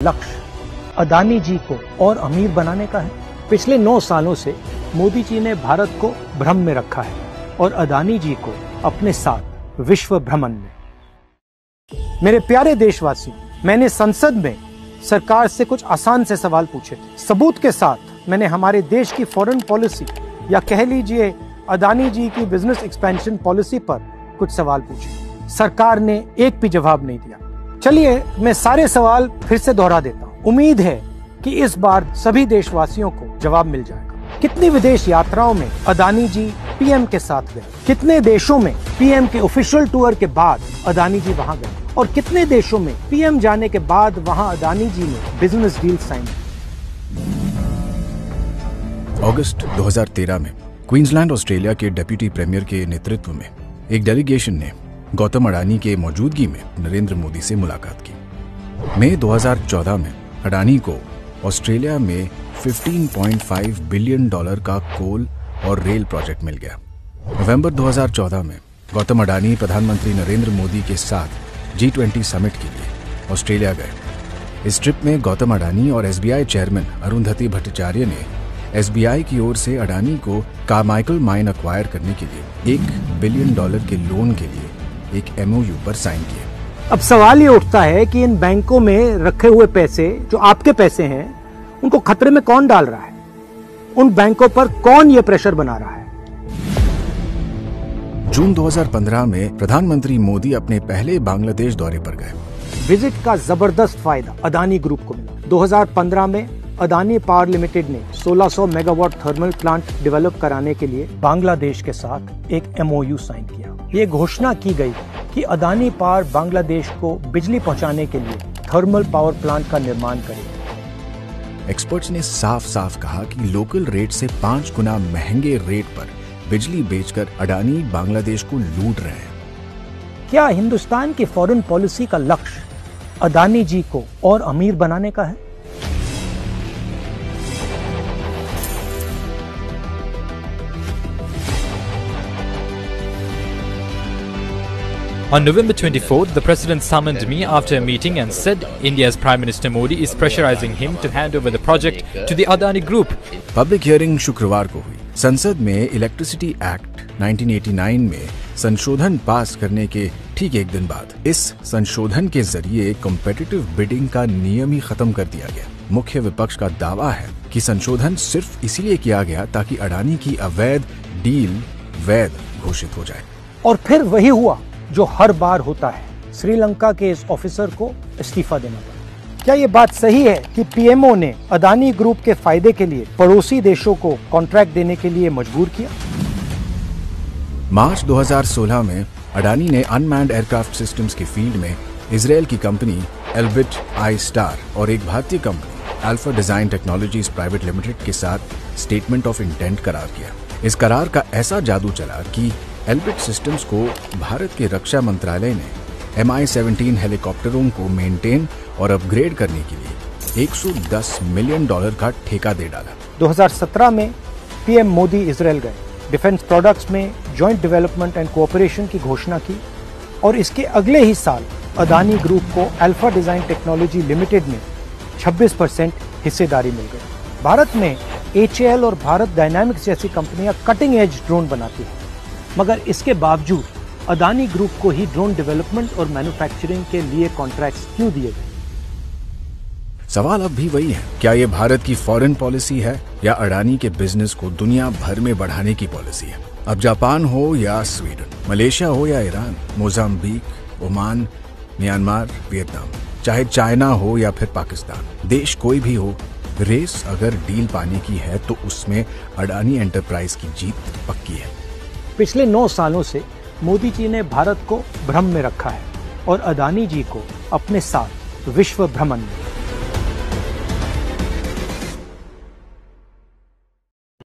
लक्ष्य अदानी जी को और अमीर बनाने का है। पिछले 9 सालों से मोदी जी ने भारत को भ्रम में रखा है और अदानी जी को अपने साथ विश्व भ्रमण में। मेरे प्यारे देशवासियों, मैंने संसद में सरकार से कुछ आसान से सवाल पूछे थे। सबूत के साथ मैंने हमारे देश की फॉरेन पॉलिसी या कह लीजिए अदानी जी की बिजनेस एक्सपेंशन पॉलिसी पर कुछ सवाल पूछे। सरकार ने एक भी जवाब नहीं दिया। चलिए मैं सारे सवाल फिर से दोहरा देता हूँ। उम्मीद है कि इस बार सभी देशवासियों को जवाब मिल जाएगा। कितनी विदेश यात्राओं में अदानी जी पीएम के साथ गए? कितने देशों में पीएम के ऑफिशियल टूर के बाद अदानी जी वहां गए? और कितने देशों में पीएम जाने के बाद वहां अदानी जी ने बिजनेस डील साइन की? अगस्त 2013 में क्वींसलैंड ऑस्ट्रेलिया के डिप्टी प्रीमियर के नेतृत्व में एक डेलीगेशन ने गौतम अडानी के मौजूदगी में नरेंद्र मोदी से मुलाकात की। मई 2014 में अडानी को ऑस्ट्रेलिया में $15.5 बिलियन का कोल और रेल प्रोजेक्ट मिल गया। नवंबर 2014 में गौतम अडानी प्रधानमंत्री नरेंद्र मोदी के साथ G20 समिट के लिए ऑस्ट्रेलिया गए। इस ट्रिप में गौतम अडानी और SBI चेयरमैन अरुंधति भट्टाचार्य ने SBI की ओर से अडानी को कार्माइकल माइन अक्वायर करने के लिए $1 बिलियन के लोन के लिए एक MOU पर साइन किए। अब सवाल ये उठता है कि इन बैंकों में रखे हुए पैसे जो आपके पैसे हैं, उनको खतरे में कौन डाल रहा है? उन बैंकों पर कौन ये प्रेशर बना रहा है? जून 2015 में प्रधानमंत्री मोदी अपने पहले बांग्लादेश दौरे पर गए। विजिट का जबरदस्त फायदा अदानी ग्रुप को मिला। 2015 में अदानी पावर लिमिटेड ने 1600 मेगावाट थर्मल प्लांट डेवलप कराने के लिए बांग्लादेश के साथ एक MOU साइन किया। ये घोषणा की गई कि अदानी पावर बांग्लादेश को बिजली पहुंचाने के लिए थर्मल पावर प्लांट का निर्माण करेगी। एक्सपर्ट्स ने साफ साफ कहा कि लोकल रेट से 5 गुना महंगे रेट पर बिजली बेचकर अडानी बांग्लादेश को लूट रहे हैं। क्या हिंदुस्तान की फॉरेन पॉलिसी का लक्ष्य अदानी जी को और अमीर बनाने का है? On November 24th, the President summoned me after a meeting and said India's Prime Minister Modi is pressurizing him to hand over the project to the Adani Group. Public hearing शुक्रवार को हुई। संसद में इलेक्ट्रिसिटी एक्ट 1989 में संशोधन पास करने के ठीक एक दिन बाद इस संशोधन के जरिए कॉम्पिटिटिव बिडिंग का नियम ही खत्म कर दिया गया। मुख्य विपक्ष का दावा है कि संशोधन सिर्फ इसीलिए किया गया ताकि अडानी की अवैध डील वैध घोषित हो जाए। और फिर वही हुआ जो हर बार होता है, श्रीलंका के इस ऑफिसर को इस्तीफा देना पड़ा। क्या ये बात सही है कि पीएमओ ने अदानी ग्रुप के फायदे के लिए पड़ोसी देशों को कॉन्ट्रैक्ट देने के लिए मजबूर किया? मार्च 2016 में अडानी ने अनमैन्ड एयरक्राफ्ट सिस्टम्स के फील्ड में इजरायल की कंपनी एल्बिट आई-स्टार और एक भारतीय company alpha design technologies private limited के साथ स्टेटमेंट ऑफ इंटेंट करार किया। इस करार का ऐसा जादू चला कि एल्बिट सिस्टम्स को भारत के रक्षा मंत्रालय ने Mi-17 हेलीकॉप्टरों को मेंटेन और अपग्रेड करने के लिए $110 मिलियन का ठेका दे डाला। 2017 में पीएम मोदी इजरायल गए, डिफेंस प्रोडक्ट्स में जॉइंट डेवलपमेंट एंड कोऑपरेशन की घोषणा की और इसके अगले ही साल अदानी ग्रुप को अल्फा डिजाइन टेक्नोलॉजी लिमिटेड में 26% हिस्सेदारी मिल गई। भारत में HAL और भारत डायनामिक्स जैसी कंपनियां कटिंग एज ड्रोन बनाती हैं, मगर इसके बावजूद अदानी ग्रुप को ही ड्रोन डेवलपमेंट और मैन्युफैक्चरिंग के लिए कॉन्ट्रैक्ट्स क्यों दिए गए? सवाल अब भी वही है, क्या ये भारत की फॉरेन पॉलिसी है या अडानी के बिजनेस को दुनिया भर में बढ़ाने की पॉलिसी है? अब जापान हो या स्वीडन, मलेशिया हो या Iran, Mozambique, Oman, Myanmar, Vietnam, चाहे चाइना हो या फिर पाकिस्तान, देश कोई भी हो, रेस अगर डील पाने की है तो उसमें अडानी एंटरप्राइज की जीत पक्की है। पिछले 9 सालों से मोदी जी ने भारत को भ्रम में रखा है और अदानी जी को अपने साथ विश्व भ्रमण में।